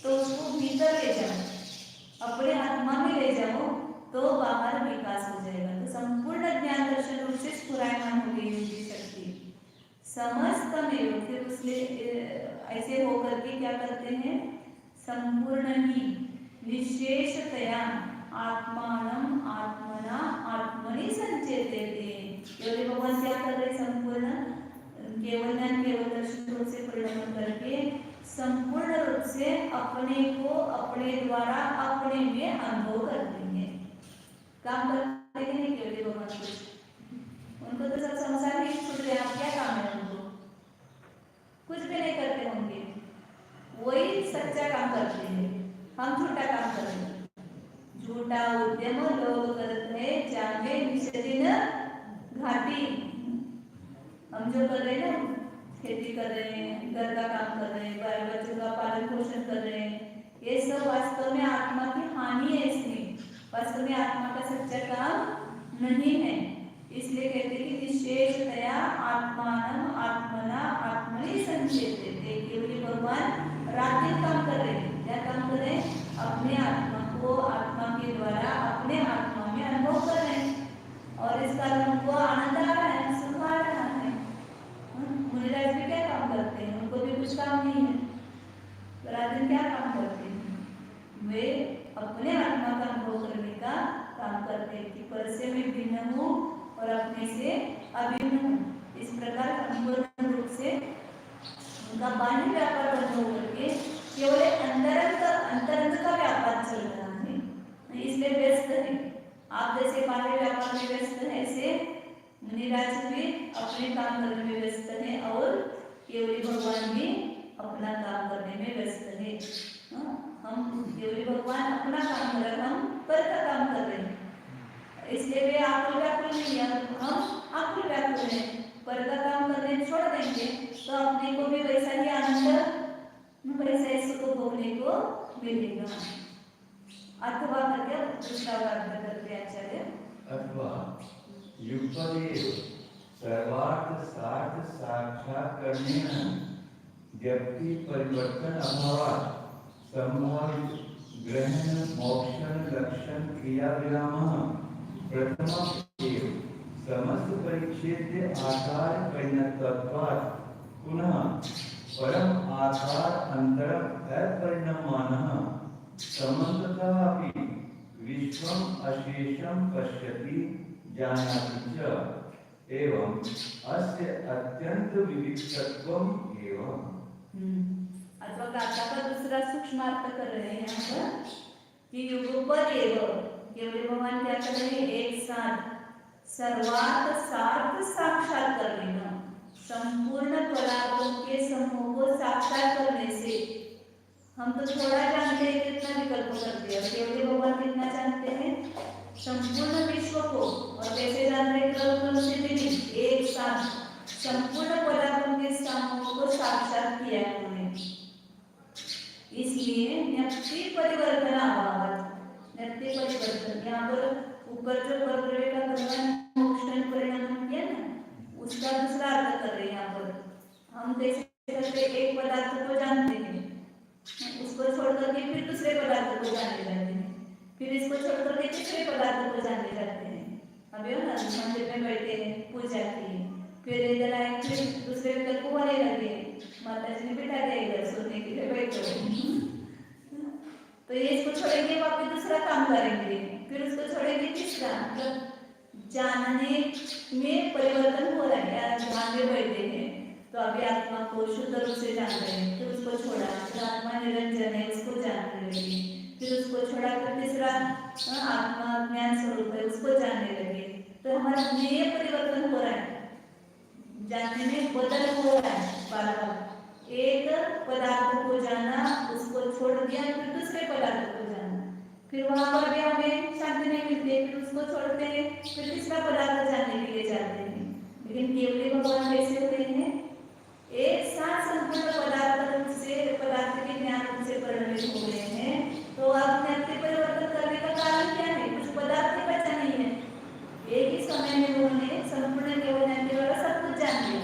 तो उसको भीतर ले जाओ, अपने आत्मा में ले जाओ, तो बाहर विकास हो जाएगा। तो संपूर्ण ज्ञान दर्शन रूप से स्फुरायमान हो गई समस्तमेव, फिर उसने ऐसे होकर के क्या करते हैं, संपूर्ण ही निशेषतया आत्मानम आत्मना आत्मनि संचेते। केवल भगवान क्या कर रहे, संपूर्ण केवल ज्ञान केवल दर्शन रूप से परिणाम करके संपूर्ण रूप से अपने को अपने द्वारा अपने में अनुभव कर देंगे। काम करते हैं नहीं केवल भगवान कुछ, उनको तो सब संसार ही छूट गया, क्या काम है उनको, कुछ भी नहीं करते होंगे, वही सच्चा काम करते हैं, हम झूठा काम कर रहे हैं। झूठा उद्यम लोग करते हैं जागे निश्चित घाटी। हम जो कर रहे हैं ना, खेती कर रहे हैं, घर का काम कर रहे हैं, बाल बच्चों का पालन पोषण कर रहे हैं, ये सब वास्तव में आत्मा की हानि है, इसमें वास्तव में आत्मा का सच्चा काम नहीं है। इसलिए कहते हैं कि विशेषतया आत्मानम आत्मना आत्मनि संचेते। केवल भगवान रात्रि काम कर रहे हैं, क्या काम कर रहे हैं, अपने आत्मा को आत्मा के द्वारा अपने आत्मा में अनुभव कर रहे हैं, और इस कारण उनको आनंद आ रहा है, सुख आ रहा है। मुनिराज भी क्या काम करते हैं, उनको भी कुछ काम नहीं है, राजन क्या काम करते हैं, वे अपने आत्मा का अनुभव करने का काम करते हैं कि पर से मैं भिन्न हूँ और अपने से अभिन्न हूँ। इस प्रकार संपूर्ण रूप से उनका बाह्य व्यापार बंद होकर के केवल अंतरंग का व्यापार चल रहा है, इसलिए व्यस्त है। आप जैसे बाह्य व्यापार में व्यस्त है, ऐसे मुनिराज भी अपने काम करने में व्यस्त है और केवल भगवान भी अपना काम करने में व्यस्त है। हम केवल भगवान अपना काम कर रहे हैं, हम पर का काम कर रहे हैं, इसलिए वे आकुल व्याकुल नहीं है, हम आकुल व्याकुल हैं। पर का काम करने छोड़ देंगे तो अपने को भी वैसा ही आनंद, वैसा ही सुख भोगने को मिलेगा। अथवा करके दूसरा अर्थ करते हैं आचार्य, अथवा युक्तदेव सर्वार्थ सार्थ साक्षात्करणेन व्यक्ति परिवर्तन अभावात् संभव ग्रहण मोक्षण लक्षण क्रिया विरामः प्रथमम् एव समस्त परिच्छेद्य आकार परिणतत्वात् पुनः परम आकार अंतरम अपरिणमानः समन्ततः अपि विश्वम अशेषम पश्यति जानाति च एवं अस्य अत्यंत विविक्तत्वम एवं। अथवा गाथा का दूसरा सूक्ष्म अर्थ कर रहे हैं यहाँ पर कि युगपद एवं, केवल भगवान क्या कर रहे हैं, एक साथ सर्वार्थ सार्थ साक्षात कर लेना, संपूर्ण पदार्थों के समूह को साक्षात करने से हम तो थोड़ा जानते हैं, कितना विकल्प करते हैं, केवल भगवान कितना जानते हैं, संपूर्ण विश्व को, और कैसे जान रहे हैं, एक साथ संपूर्ण पदार्थों के समूह को साक्षात किया उन्होंने। इसलिए न्यक्ति परिवर्तन अभाव, न्यक्ति परिवर्तन, यहाँ पर ऊपर जो परद्रव्य का परिणाम मोक्षण परिणाम किया ना, उसका दूसरा अर्थ कर रहे हैं। यहाँ पर हम कैसे करते, एक पदार्थ को जानते हैं, उसको छोड़ करके फिर दूसरे पदार्थ को जानने जाते हैं, फिर इसको छोड़ करके तीसरे पदार्थ को जानने जाते हैं। अभी हम मंदिर में बैठे हैं, पूजा की, फिर इधर आए, फिर दूसरे विकल्प को बोलने लगे, माता जी ने बिठा दिया इधर सोने के लिए बैठो, तो ये इसको छोड़ेंगे, वापस दूसरा काम करेंगे, फिर उसको छोड़ेंगे तीसरा। मतलब जानने में परिवर्तन हो रहा है। ध्यान में बैठे हैं तो अभी आत्मा को शुद्ध रूप से जान रहे हैं, फिर उसको छोड़ा, फिर आत्मा निरंजन है उसको जानने लगे, फिर उसको छोड़ा, फिर तीसरा आत्मा ज्ञान स्वरूप है उसको जानने लगे। तो हमारा नया परिवर्तन हो रहा है, जानने में बदल हो रहा है बार बार। एक पदार्थ को जाना, उसको छोड़ दिया, फिर दूसरे पदार्थ को जाना, फिर वहां पर भी हमें शांति नहीं मिलती है, फिर उसको छोड़ते हैं, फिर तीसरा पदार्थ जानने के लिए जाते हैं। लेकिन केवल भगवान कैसे होते हैं, एक साथ संपूर्ण पदार्थ से पदार्थ के ज्ञान रूप से परिणमित हो गए हैं। तो अपने अपने परिवर्तन करने का कारण क्या है, कुछ पदार्थ ही बचा नहीं है, एक ही समय में उन्होंने संपूर्ण केवल ज्ञान के द्वारा सब कुछ जान लिया।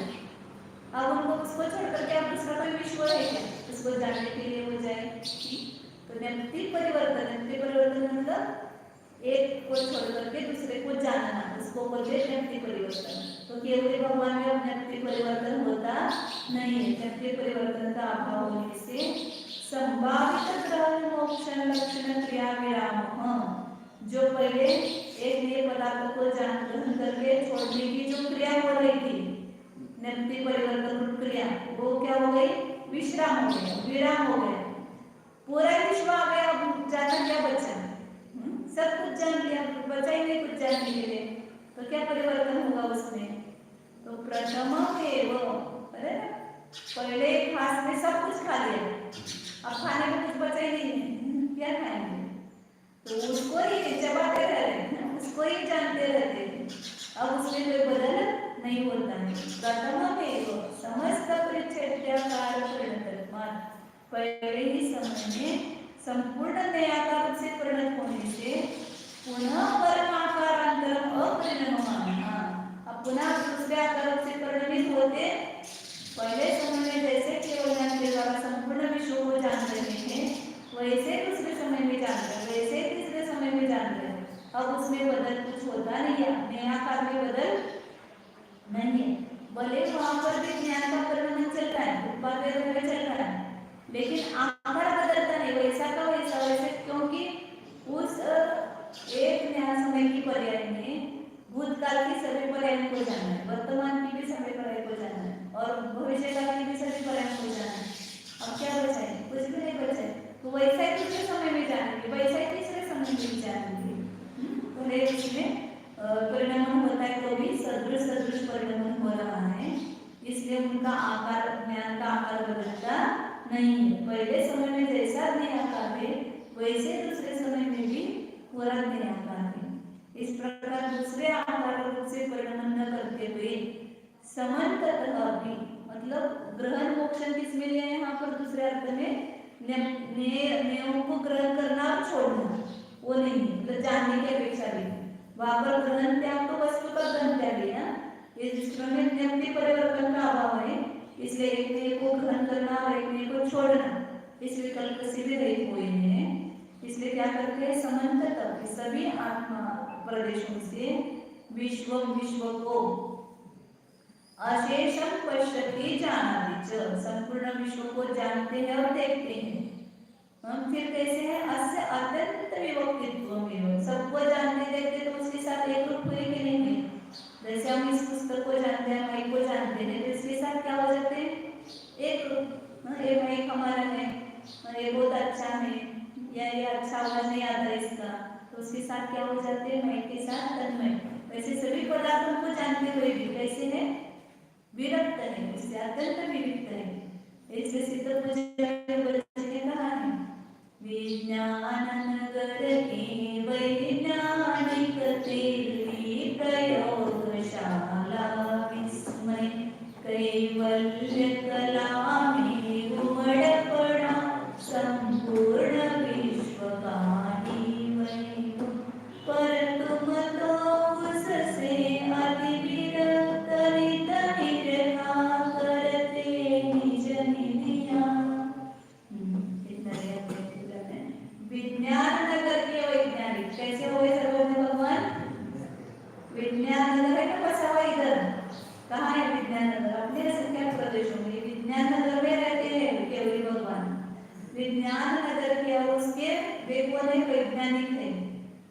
अब उनको उसको छोड़ करके अब दूसरा कोई विश्व है क्या उसको जानने के लिए हो जाए। तो न्यक्ति परिवर्तन मतलब एक को छोड़ करके दूसरे को जानना, उसको बोलते हैं न्यक्ति परिवर्तन। तो केवल भगवान में अब न्यक्ति परिवर्तन होता व्यक्ति परिवर्तन का अभाव होने से संभावित ग्रहण मोक्षण लक्षण क्रिया विराम, जो पहले एक नए पदार्थ को ग्रहण करके छोड़ने की जो क्रिया हो रही थी, व्यक्ति परिवर्तन क्रिया, वो क्या हो गई? विश्राम हो गया, विराम हो गया। पूरा विश्व आ गया, अब जाना क्या बचा? सब कुछ जान लिया, बचा ही नहीं कुछ जानने के लिए, तो क्या परिवर्तन होगा उसमें? तो प्रथम एव, अरे पहले एक हाथ में सब कुछ खा लिया, अब खाने में कुछ बचा ही नहीं है, क्या खाएंगे? तो उसको ही चबाते रहे, उसको ही जानते रहते हैं, अब उसमें कोई बदल नहीं होता है। प्रथम एव समस्त परिच्छेद्याकार परिणतत्वात्, पहले ही समय में संपूर्ण नयाकार से परिणत होने से पुनः परमाकारांतरम अपरिणममानः, अब पुनः दूसरे आकार से परिणमित होते, पहले समय में जैसे केवल ज्ञान के द्वारा संपूर्ण विश्व को जान रहे हैं, वैसे दूसरे समय में जान रहे, वैसे तीसरे समय में जान रहे। अब उसमें बदल कुछ होता नहीं है, नयाकार में बदल नहीं है। भले वहां पर भी ज्ञान का परिवर्तन चल रहा है, उत्पाद चल रहा है, लेकिन आकार बदलता नहीं, वैसा का वैसा वैसे, क्योंकि उस एक ज्ञान समय की पर्याय में भूतकाल की सभी पर्याय को जानना है, वर्तमान की भी सभी पर्याय को जानना है, और भविष्य काल की भी सभी पर्याय को जानना है। अब क्या बचा है? कुछ भी नहीं बचा है। तो वैसा ही दूसरे समय में जानेंगे, वैसा ही तीसरे समय में जानेंगे। भले इसमें परिणाम होता है तो भी सदृश सदृश परिणाम हो रहा है, इसलिए उनका आकार, ज्ञान का आकार बदलता नहीं है। पहले समय में जैसा आकार है, वैसे दूसरे समय में भी पूरा आकार है। इस प्रकार दूसरे आकार रूप से परिणाम न करते हुए समन्ततः भी, मतलब ग्रहण मोक्षण किसमें लिया है यहाँ पर? दूसरे अर्थ में नियमों को ग्रहण करना और छोड़ना, वो नहीं, मतलब जानने की अपेक्षा भी। वहां पर ग्रहण त्याग तो वस्तु का ग्रहण त्याग है, इसमें नियम के परिवर्तन का अभाव है, इसलिए एक नए को ग्रहण करना और एक नए को छोड़ना इस विकल्प से भी रहित हुए हैं। इसलिए क्या करते हैं? समन्ततः सभी आत्मा प्रदेशों से विश्व को अशेषम पश्यति जानाति च, संपूर्ण विश्व को जानते हैं और देखते हैं। हम फिर कैसे हैं? अस्य अत्यंत विभक्तित्व में, सबको जानते देखते तो उसके साथ एक रूप हुए कि नहीं हुए? जैसे हम इस पुस्तक को जानते हैं, माइक को जानते हैं, तो इसके साथ क्या हो जाते हैं? एक रूप। ये माइक हमारा है, ये बहुत अच्छा है, या ये अच्छा आवाज नहीं आता इसका, तो उसके साथ क्या हो जाते हैं? माइक के साथ तन्मय। वैसे सभी पदार्थों को जानते हुए भी कैसे है? विरक्त है, इससे अत्यंत विरक्त है। इसलिए सिद्ध ने कहा है, विज्ञान नगर के वैज्ञानिक तेरी प्रयोगशाला विस्मय कैवल्य कला में उमड़ पड़ा संपूर्ण विश्व का ही वैभव, पर तुम तो उससे अति विरक्त करते निज निधिया। विज्ञान नगर के वैज्ञानिक कैसे हुए सर्वज्ञ भगवान? विज्ञान नगर है ना, बसा हुआ इधर, कहाँ है विज्ञान नगर? अपने संख्या प्रदेशों में विज्ञान नगर में रहते हैं केवल भगवान। विज्ञान नगर के उसके वे कौन है? वैज्ञानिक है,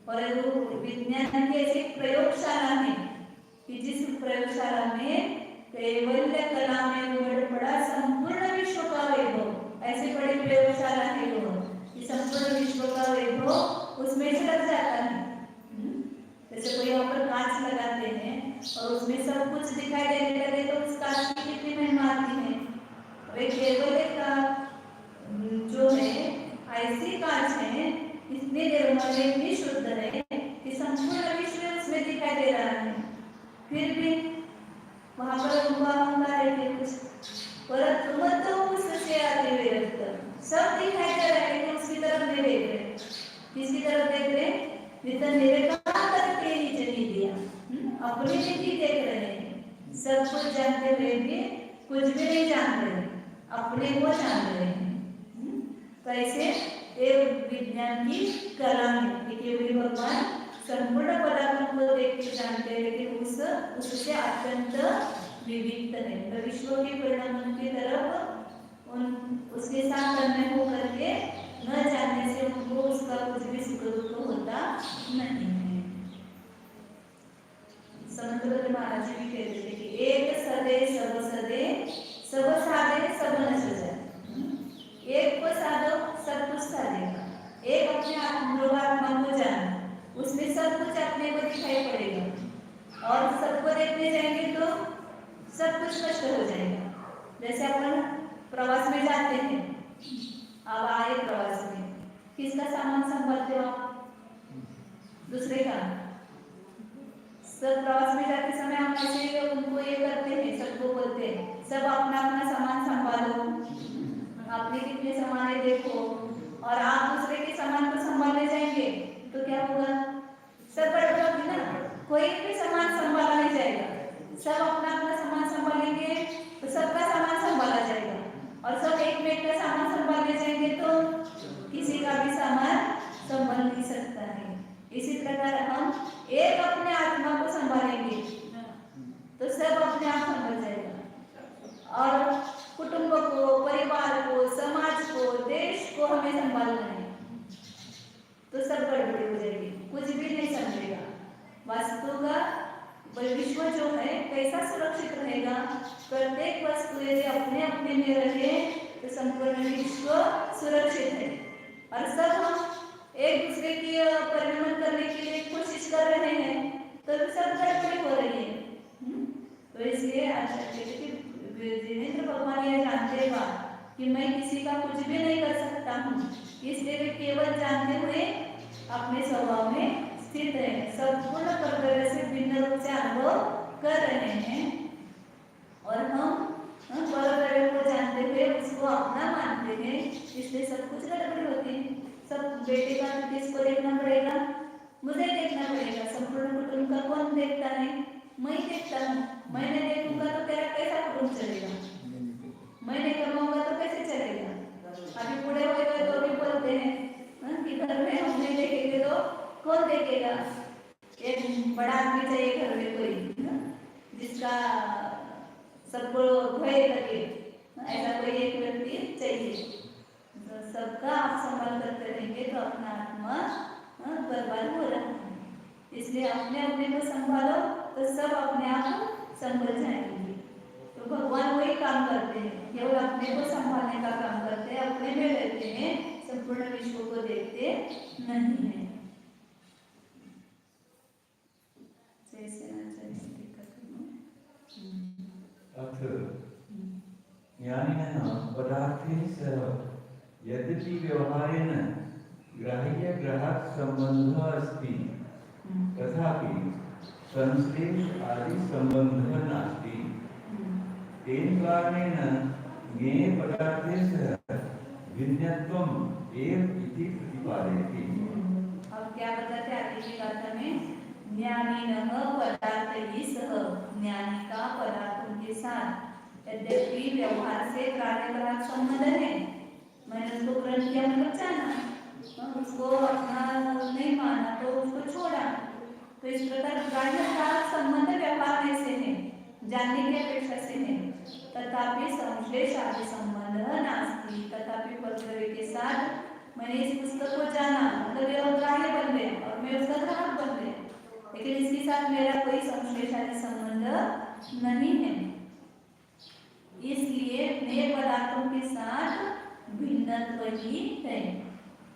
और वो विज्ञान की ऐसी प्रयोगशाला है कि जिस प्रयोगशाला में कैवल्य कला में उमड़ पड़ा संपूर्ण विश्व का वैभव। ऐसी बड़ी प्रयोगशाला है वो, संपूर्ण विश्व का वैभव उसमें से लग जाता है। जैसे कोई यहाँ पर कांच लगाते हैं और उसमें सब कुछ दिखाई देने लगे तो उस कांच की कितनी महिमा आती है। वे केवल का जो है ऐसी कांच है, इतनी निर्मल है, इतनी शुद्ध है कि संपूर्ण विश्व उसमें दिखाई दे रहा है। फिर भी वहां पर होता है कि कुछ, पर तुम तो उससे आते विरक्त, सब दिखाई दे रहा है लेकिन उसकी तरफ नहीं देख रहे। किसकी तरफ देख रहे? नितन निरंकार करके नीचे नहीं दिया, अपने नहीं देख रहे हैं। सब कुछ जानते हुए भी कुछ भी नहीं जान रहे, अपने को जान रहे हैं। तो ऐसे एक विज्ञान की कला है कि भगवान संपूर्ण पदार्थों को देख के जानते हैं, लेकिन उससे अत्यंत विविध है। तो विश्व के परिणामों की तरफ उसके साथ तन्मय हो करके न जानने से उनको उसका कुछ भी सुख दुख होता नहीं है। समंतभद्र महाराज जी भी कहते थे कि एक सदे सब साधे सब नश जाए। एक को साधो सब कुछ साधेगा। एक अपने आत्मा को जान, उसमें सब कुछ अपने को दिखाई पड़ेगा और सबको देखने जाएंगे तो सब कुछ कष्ट हो जाएगा। जैसे अपन प्रवास में जाते हैं, अब आए प्रवास में, किसका सामान संभालते हो आप? दूसरे का। सब प्रवास में जाते समय हम ऐसे उनको ये करते हैं, सबको बोलते हैं सब अपना अपना सामान संभालो, आपने कितने सामान है देखो। और आप दूसरे के सामान को संभालने जाएंगे तो क्या होगा? सब गड़बड़ होगी ना, कोई भी सामान संभाला नहीं जाएगा। सब अपना अपना सामान संभालेंगे तो सबका सामान संभाला जाएगा, और सब एक का सामान संभालने जाएंगे तो किसी का भी सामान संभाल नहीं सकता है। इसी प्रकार हम एक अपने आत्मा को संभालेंगे तो सब अपने आप संभल जाएगा। और कुटुंब को, परिवार को, समाज को, देश को हमें संभालना है तो सब गड़बड़ी हो जाएगी, कुछ भी नहीं समझेगा। वास्तु का विश्व जो है कैसा सुरक्षित रहेगा? प्रत्येक वस्तु यदि अपने अपने में रहे तो संपूर्ण विश्व सुरक्षित है। और सब हम एक दूसरे की परिभ्रमण करने के लिए कोशिश कर रहे हैं तो सब गड़बड़ी हो रही है। तो इसलिए जिनेंद्र भगवान ये जानते हुआ कि मैं किसी का कुछ भी नहीं कर सकता हूँ, इसलिए वे केवल जानते हुए अपने स्वभाव में स्थित है, संपूर्ण कर्तव्य से भिन्न रूप से अनुभव कर रहे हैं। और हम कर्तव्य को जानते हुए उसको अपना मानते हैं, इसलिए सब कुछ गड़बड़ी होती है। सब बेटे का किसको देखना पड़ेगा? मुझे देखना पड़ेगा। संपूर्ण कुटुंब का कौन देखता है? मैं देखता हूँ। मैं नहीं देखूंगा तो तेरा कैसा कुटुंब चलेगा? मैं नहीं कमाऊंगा तो कैसे चलेगा? अभी बूढ़े हुए तो भी बोलते हैं कि घर में हम नहीं देखेंगे तो कौन देखेगा? एक बड़ा आदमी चाहिए घर में, कोई जिसका सबको भय लगे, ऐसा कोई एक व्यक्ति चाहिए। तो सबका आप संभाल करते रहेंगे तो अपना आत्मा बर्बाद हो रहा है। इसलिए अपने अपने को संभालो तो सब अपने आप संभल जाएंगे। तो भगवान वही काम करते हैं, केवल अपने को संभालने का काम करते हैं, अपने में रहते हैं, संपूर्ण विश्व को देखते नहीं है। यद्यपि व्यवहारेण ग्राह्य ग्राहक संबंध अस्ति तथापि संश्लेष आदि संबंध नास्ति। तेन कारणेन ज्ञेय पदार्थे सह भिन्नत्वम् एव इति प्रतिपादयति। अब क्या बताते हैं आगे की गाथा में? ज्ञानिनः पदार्थैः सह, ज्ञानी का पदार्थों के साथ यद्यपि व्यवहार से ग्राह्य संबंध है, मैंने उसको ग्रहण किया मतलब जाना, उसको अपना नहीं माना तो उसको छोड़ा। तो इस प्रकार ग्राह्य संबंध व्यवहार में से है, जानने की अपेक्षा से है। तथापि संश्लेष आदि संबंध नास्ति, तथापि कर्तव्य के साथ मैंने इस पुस्तक को जाना मतलब यह ग्राह्य बन गए और मैं उसका ग्राहक बन गए, लेकिन इसके साथ मेरा कोई संश्लेष आदि संबंध नहीं है। इसलिए नए पदार्थों के साथ भिन्नत्व ही है।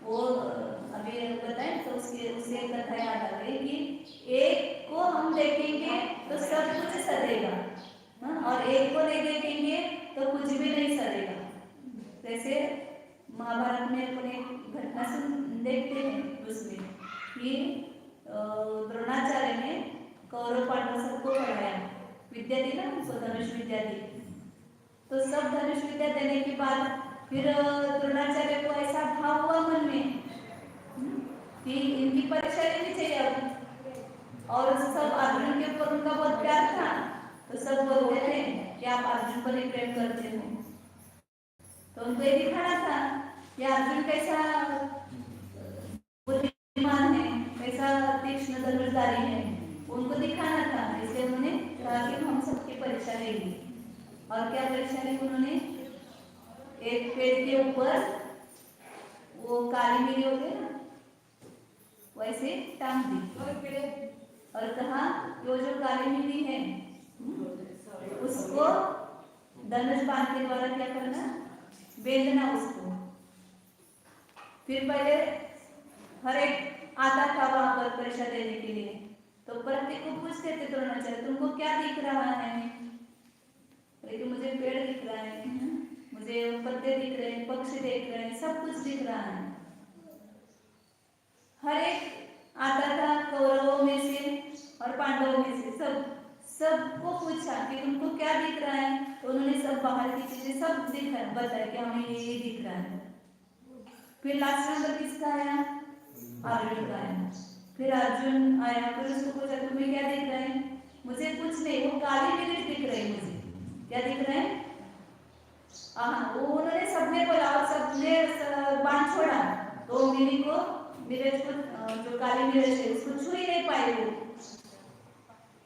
वो अभी बताएं तो उससे कथा याद आ गई कि एक को हम देखेंगे तो सब कुछ सड़ेगा, और एक को नहीं देखेंगे तो कुछ भी नहीं सड़ेगा। जैसे महाभारत में अपने घटना से देखते हैं उसमें कि द्रोणाचार्य ने कौरव पांडव सबको पढ़ाया, विद्या दी ना उनको, धनुष विद्या दी। तो सब धनुष विद्या देने के बाद फिर द्रोणाचार्य को ऐसा भाव हुआ मन में कि इनकी परीक्षा लेनी चाहिए अब, और सब अर्जुन के ऊपर उनका बहुत प्यार था तो सब बोलते थे कि आप अर्जुन पर ही प्रेम करते हो। तो उनको ये दिखाना था कि अर्जुन कैसा बुद्धिमान है, कैसा तीक्ष्ण धनुर्धारी है, उनको दिखाना था। इसलिए उन्होंने कहा कि हम सबकी परीक्षा लेंगे। और क्या परीक्षा ली उन्होंने? एक पेड़ के ऊपर वो काली मिरी होती है ना, वैसे टांग दी और कहा वो जो काली मिरी है उसको धनुष बाण के द्वारा क्या करना, बेचना उसको। फिर पहले हर एक आता था वहां पर परीक्षा देने के लिए, तो प्रत्येक को पूछते थे द्रोणाचार्य तुमको क्या दिख रहा है, लेकिन मुझे पेड़ दिख रहा है, मुझे पत्ते दिख रहे हैं, पक्षी दिख रहे हैं, सब कुछ दिख रहा है। हर एक आता था कौरवों में से और पांडवों में से, सबको पूछा कि तुमको क्या दिख रहा है, तो उन्होंने सब बाहर की चीजें सब दिखा बताया कि हमें ये दिख रहा है। फिर लास्ट नंबर किसका आया, अर्जुन का आया। फिर अर्जुन आया, फिर उसको पूछा तुम्हें क्या दिख रहा है, मुझे कुछ नहीं, वो काली मिर्च दिख रही है, मुझे क्या दिख रहा है। वो उन्होंने सबने बोला और सबने बाण छोड़ा, तो मिर्च को जो काली मिर्च है उसको छू ही नहीं पाए वो।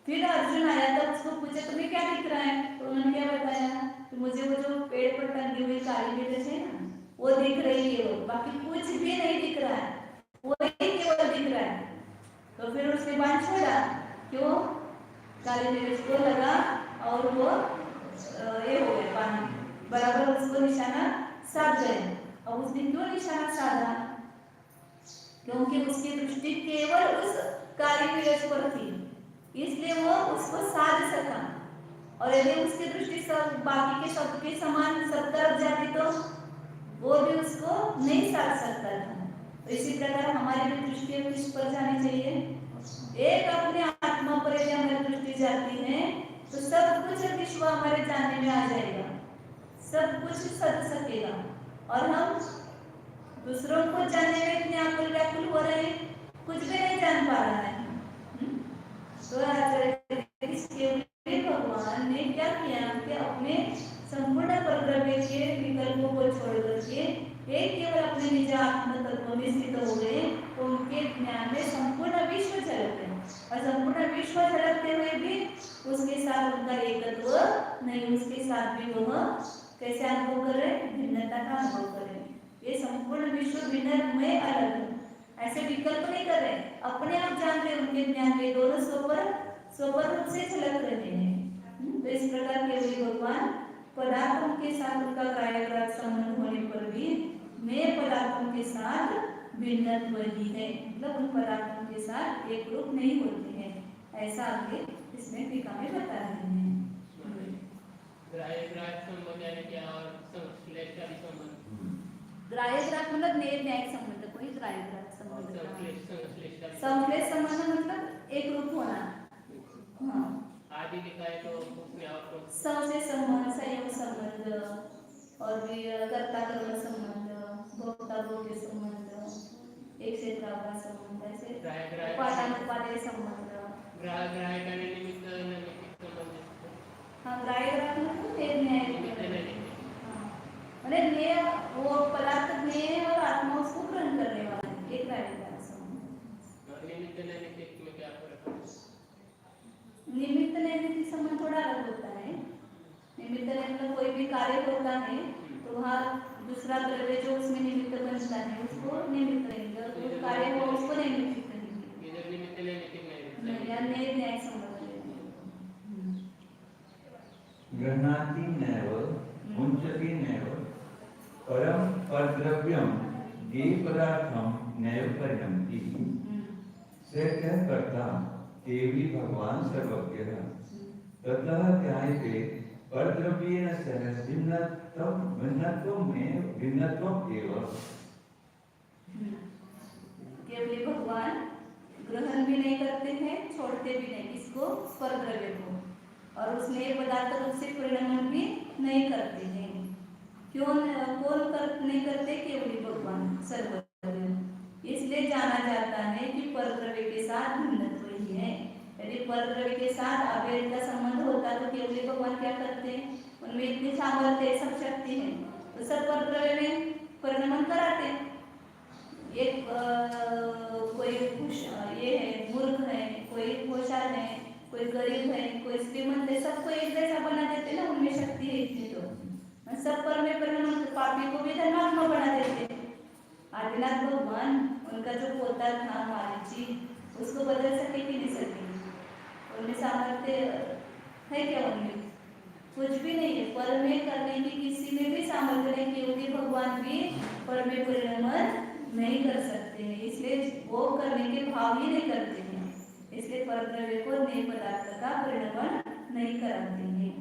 फिर अर्जुन आया तो उसको पूछा तुम्हें क्या दिख रहा है, तो उन्होंने क्या बताया तो मुझे वो जो पेड़ पर टंगी हुई काली मिर्च है ना वो दिख रही है, वो बाकी कुछ भी नहीं दिख रहा है, वो ही केवल दिख रहा है। तो फिर उसने बाण छोड़ा, क्यों, काली मिर्च को लगा और वो ये हो गया, बाण बराबर उसको निशाना साध गए। अब उसने क्यों निशाना साधा, क्योंकि उसकी दृष्टि केवल उस काली मिर्च पर थी, इसलिए वो उसको साध सका। और यदि उसकी दृष्टि सब बाकी के सबके समान सब तरफ जाती तो वो भी उसको नहीं साध सकता था। तो इसी प्रकार हमारी भी दृष्टि किस पर जानी चाहिए, एक अपने आत्मा पर यदि हमारी दृष्टि जाती है तो सब कुछ विश्व हमारे जानने में आ जाएगा, सब कुछ सद सकेगा। और हम दूसरों को जानने में इतने आकुल व्याकुल हो रहे हैं, कुछ भी नहीं जान पा रहा है। तो इसके लिए भगवान ने क्या किया कि अपने संपूर्ण परद्रव्य के विकल्पों को छोड़ करके एक केवल अपने निज आत्म तत्व में स्थित हो गए, उनके ज्ञान में संपूर्ण विश्व झलकते हैं। और संपूर्ण विश्व झलकते हुए भी उसके साथ उनका एकत्व नहीं, उसके साथ भी वह कैसे अनुभव कर रहे, भिन्नता का अनुभव कर रहे। ये संपूर्ण विश्व भिन्न में अलग है, ऐसे विकल्प नहीं कर रहे, अपने आप जान रहे, उनके ज्ञान में दोनों स्वपर रूप से झलक रहे हैं। तो इस प्रकार के वे भगवान पदार्थों के साथ उनका ग्राह्य संबंध होने पर भी मैं पदार्थों के साथ भिन्नत्व ही है, मतलब उन पदार्थों के साथ एक रूप नहीं होते हैं, ऐसा आगे इसमें टीका में बता रहे हैं। ग्राह्य ग्राहक मतलब न्यायिक संबंध, कोई ग्राह्य ग्राहक संबंध, संश्लेष संबंध मतलब एक रूप होना। हाँ, आदि लिखा है तो उसमें आपको संश्लेष संबंध, संयोग संबंध, और भी कर्ता कर्म संबंध, भोक्ता भोग्य संबंध, एक से प्राप्त संबंध, ऐसे उपादान संबंध, ग्राह्य का निमित्त नैमित्तिक संबंध। हाँ, ग्राह्य ग्राहक मतलब न्याय, अरे न्याय वो पदार्थ न्याय और आत्मा उसको ग्रहण करने वाला है, एक ग्राह्य ग्राहक संबंध। निमित्त नैमित्तिक में क्या फर्क है? निमित्त नैमित्तिक संबंध थोड़ा अलग होता है। निमित्त मतलब कोई भी कार्य होता है तो वहाँ दूसरा द्रव्य जो उसमें निमित्त बनता है उसको निमित्त कहेंगे, और जो कार्य हो उसको नैमित्तिक कहेंगे। इधर निमित्त नैमित्तिक नहीं, या न्याय संबंध है। गृह्णाति नैव मुञ्चति नैव परम परद्रव्यम ये पदार्थम नैव परिणमति। से क्या करता ते भी भगवान सर्वज्ञ है, ततः ध्यायते परद्रव्येन सह भिन्नत्वम् एव। केवल भगवान ग्रहण भी नहीं करते हैं, छोड़ते भी नहीं इसको परद्रव्य को, और उसमें पदार्थ रूप से परिणमन भी नहीं करते हैं। क्यों कौन नहीं करते, केवल भगवान सर्वज्ञ। इसलिए जाना जाता है कि परद्रव्य के साथ भिन्नत्व ही है। यदि परद्रव्य के साथ अभेद का संबंध होता तो केवल भगवान क्या करते, उनमें इतनी सामर्थ्य सब शक्ति है तो सब परद्रव्य में परिणमन कराते। एक कोई ये है मूर्ख है, कोई होशियार है, कोई गरीब है, कोई श्रीमंत है, सबको एक जैसा बना देते ना, उनमें शक्ति है इतनी तो सब पर में परिणाम पापी को भी धर्मात्मा बना देते। आदिनाथ भगवान उनका जो पोता था मालिक जी, उसको बदल सके कि नहीं सके? उनमें सामर्थ्य है क्या? उनमें कुछ भी नहीं है। पर में करने की किसी में भी सामर्थ्य नहीं, क्योंकि भगवान भी पर में परिणमन नहीं कर सकते हैं, इसलिए वो करने के भाव ही नहीं करते हैं, इसलिए परद्रव्य को नए पदार्थ का परिणमन नहीं कराते हैं।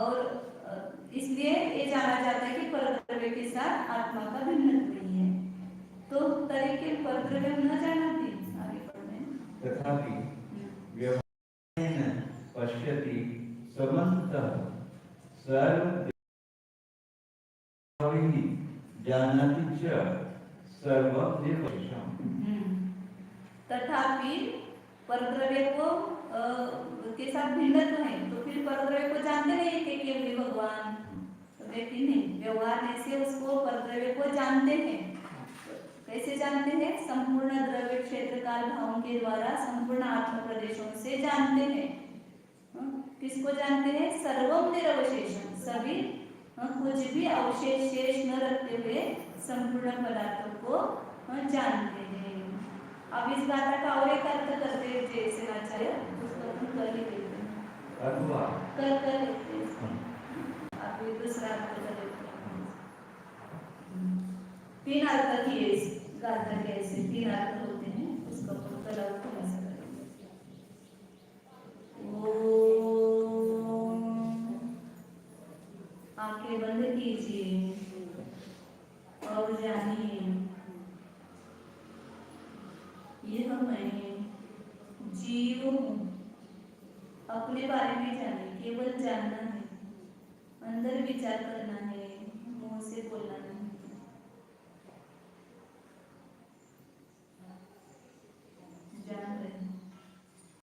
और इसलिए ये जाना जाता है कि परद्रव्य के साथ आत्मा का भिन्नत्व ही है। तो तरीके परद्रव्य न जाना थी आगे पढ़ने। तथापि व्यवहारेण पश्यति समन्तः सर्वदेवैः जानाति च सर्वं निर्वशम्। तथापि परद्रव्य को के साथ भिन्नत्व है, तो फिर परद्रव्य को जानते नहीं कि केवल भगवान, तो व्यक्ति नहीं व्यवहार से उसको परद्रव्य को जानते हैं। कैसे जानते हैं? संपूर्ण द्रव्य क्षेत्र काल भावों के द्वारा संपूर्ण आत्म प्रदेशों से जानते हैं। किसको जानते हैं? सर्वम निरवशेषम, सभी कुछ भी अवशेष शेष न रखते हुए संपूर्ण पदार्थों को जानते हैं। अब इस गाथा का और एक अर्थ करते हैं, जैसे आचार्य उसको अपन कर ही लेते हैं, कर लेते हैं। आप ये दूसरा अर्थ कर लेते हैं। 3 अर्थ की इस गाथा के ऐसे 3 अर्थ होते हैं, उसको अपन कल अर्थ ऐसे करेंगे। आंखें बंद कीजिए और जानिए, यह मैं जीव हूँ। अपने बारे में जाने, केवल जानना है, अंदर विचार करना है, मुंह से बोलना नहीं। जान रहे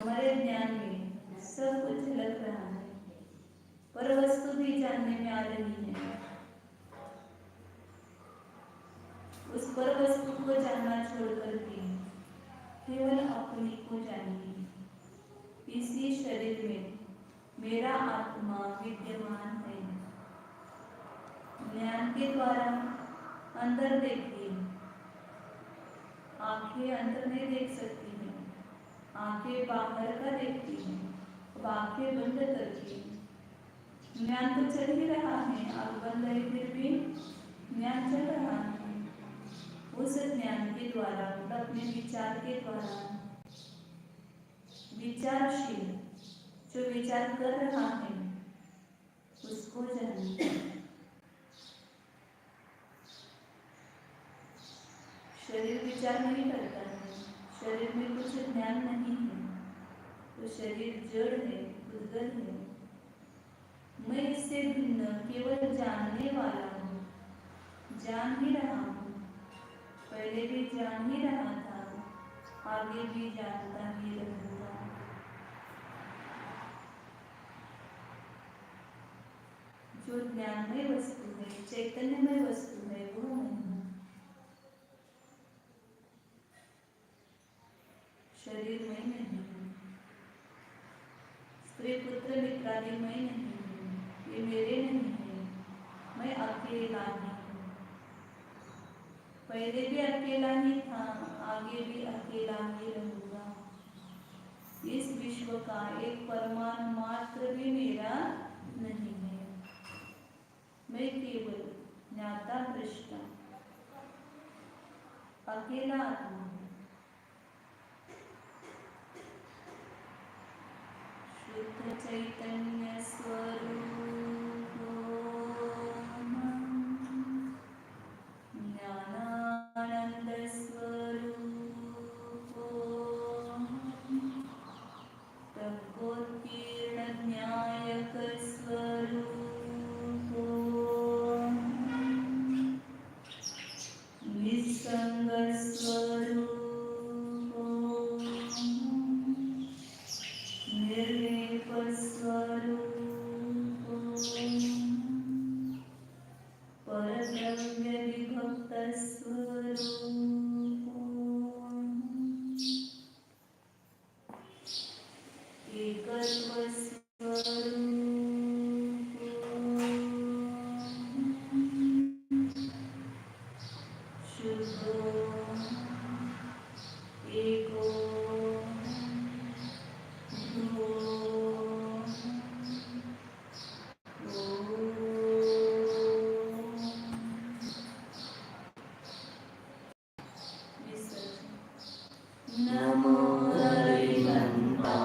हमारे ज्ञान में सब कुछ झलक रहा है, पर वस्तु भी जानने में आ रही है। उस पर वस्तु को जानना छोड़कर के केवल अपने को जानिए। इसी शरीर में मेरा आत्मा विद्यमान है। ज्ञान के द्वारा अंदर देखिए। आंखें अंदर नहीं देख सकती हैं, आंखें बाहर का देखती हैं। अब आंखें बंद करके ज्ञान तो चल ही रहा है, आंख बंद है फिर भी ज्ञान चल रहा है। उस ज्ञान के द्वारा, अपने विचार के द्वारा, विचारशील जो विचार कर रहा है उसको जानिए। शरीर विचार नहीं करता है, शरीर में कुछ ज्ञान नहीं है, तो शरीर जड़ है, उद्गल है। मैं इससे भिन्न केवल जानने वाला हूँ, जान ही रहा हूँ। पहले भी जान ही रहा था, आगे भी जानता ही रहूंगा। जो ज्ञानमय वस्तु है, चैतन्यमय वस्तु है, वो मैं हूँ। शरीर में नहीं हूँ, स्त्री पुत्र मित्रादि में नहीं हूँ, ये मेरे नहीं है, मैं अकेला ही हूँ। पहले भी अकेला ही था, आगे भी अकेला ही रहूंगा। इस विश्व का एक परमाणु मात्र भी मेरा नहीं है। मैं केवल ज्ञाता दृष्टा अकेला आत्मा हूँ। शुद्ध चैतन्य स्वरूप एकत्व स्वरूप नमो हरिहंता